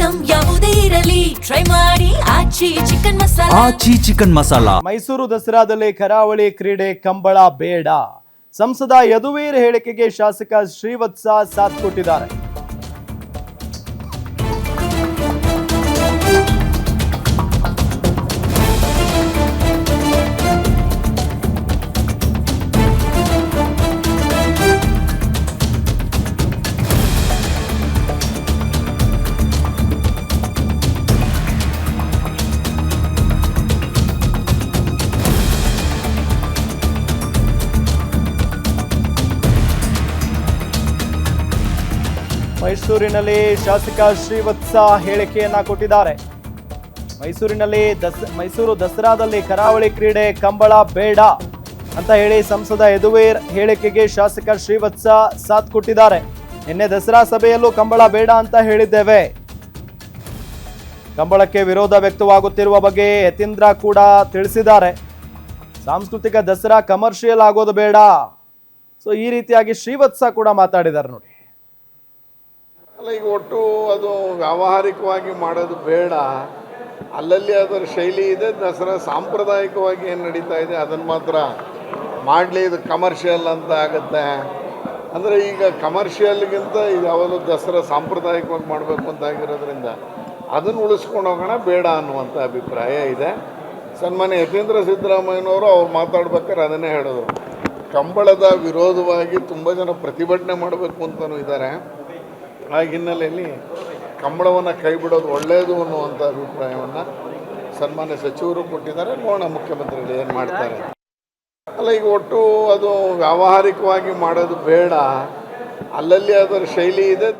Item ಯಾವುದೇ ಇರಲಿ try ಮಾಡಿ ಆಚಿ ಚಿಕನ್ ಮಸಾಲಾ. ಮೈಸೂರು ದಸರಾದಲ್ಲಿ ಕರಾವಳಿ ಕ್ರೀಡೆ ಕಂಬಳ ಬೇಡ. ಸಂಸದ ಯದುವೀರ್ ಹೇಳಿಕೆಗೆ ಶಾಸಕ ಶ್ರೀವತ್ಸ ಸಾಥ್ ಕೊಟ್ಟಿದ್ದಾರೆ. ಮೈಸೂರಿನಲ್ಲಿ ಶಾಸಕ ಶ್ರೀವತ್ಸ ಹೇಳಿಕೆಯನ್ನ ಕೊಟ್ಟಿದ್ದಾರೆ. ಮೈಸೂರು ದಸರಾದಲ್ಲಿ ಕರಾವಳಿ ಕ್ರೀಡೆ ಕಂಬಳ ಬೇಡ ಅಂತ ಹೇಳಿ ಸಂಸದ ಯದುವೀರ್ ಹೇಳಿಕೆಗೆ ಶಾಸಕ ಶ್ರೀವತ್ಸ ಸಾಥ್ ಕೊಟ್ಟಿದ್ದಾರೆ. ನಿನ್ನೆ ದಸರಾ ಸಭೆಯಲ್ಲೂ ಕಂಬಳ ಬೇಡ ಅಂತ ಹೇಳಿದ್ದೇವೆ. ಕಂಬಳಕ್ಕೆ ವಿರೋಧ ವ್ಯಕ್ತವಾಗುತ್ತಿರುವ ಬಗ್ಗೆ ಯತೀಂದ್ರ ಕೂಡ ತಿಳಿಸಿದ್ದಾರೆ. ಸಾಂಸ್ಕೃತಿಕ ದಸರಾ ಕಮರ್ಷಿಯಲ್ ಆಗೋದು ಬೇಡ. ಸೊ ಈ ರೀತಿಯಾಗಿ ಶ್ರೀವತ್ಸ ಕೂಡ ಮಾತಾಡಿದ್ದಾರೆ ನೋಡಿ. ಅಲ್ಲ, ಈಗ ಒಟ್ಟು ಅದು ವ್ಯಾವಹಾರಿಕವಾಗಿ ಮಾಡೋದು ಬೇಡ. ಅಲ್ಲಲ್ಲಿ ಅದರ ಶೈಲಿ ಇದೆ. ದಸರಾ ಸಾಂಪ್ರದಾಯಿಕವಾಗಿ ಏನು ನಡೀತಾ ಇದೆ ಅದನ್ನು ಮಾತ್ರ ಮಾಡಲಿ. ಇದು ಕಮರ್ಷಿಯಲ್ ಅಂತ ಆಗುತ್ತೆ. ಅಂದರೆ ಈಗ ಕಮರ್ಷಿಯಲ್ಗಿಂತ ಇದು ಯಾವಾಗಲೂ ದಸರಾ ಸಾಂಪ್ರದಾಯಿಕವಾಗಿ ಮಾಡಬೇಕು ಅಂತ ಆಗಿರೋದ್ರಿಂದ ಅದನ್ನು ಉಳಿಸ್ಕೊಂಡು ಹೋಗೋಣ, ಬೇಡ ಅನ್ನುವಂಥ ಅಭಿಪ್ರಾಯ ಇದೆ. ಸನ್ಮಾನ್ಯ ಯತೀಂದ್ರ ಸಿದ್ದರಾಮಯ್ಯನವರು ಅವ್ರು ಮಾತಾಡ್ಬೇಕಾದ್ರೆ ಅದನ್ನೇ ಹೇಳಿದ್ರು. ಕಂಬಳದ ವಿರೋಧವಾಗಿ ತುಂಬ ಜನ ಪ್ರತಿಭಟನೆ ಮಾಡಬೇಕು ಅಂತಲೂ ಇದ್ದಾರೆ. ಆ ಹಿನ್ನೆಲೆಯಲ್ಲಿ ಕಂಬಳವನ್ನು ಕೈ ಬಿಡೋದು ಒಳ್ಳೆಯದು ಅನ್ನುವಂಥ ಅಭಿಪ್ರಾಯವನ್ನು ಸನ್ಮಾನ್ಯ ಸಚಿವರು ಕೊಟ್ಟಿದ್ದಾರೆ. ನೋಡೋಣ ಮುಖ್ಯಮಂತ್ರಿಗಳು ಏನು ಮಾಡ್ತಾರೆ. ಅಲ್ಲ, ಈಗ ಒಟ್ಟು ಅದು ವ್ಯಾವಹಾರಿಕವಾಗಿ ಮಾಡೋದು ಬೇಡ. ಅಲ್ಲಲ್ಲಿ ಅದರ ಶೈಲಿ ಇದೆ.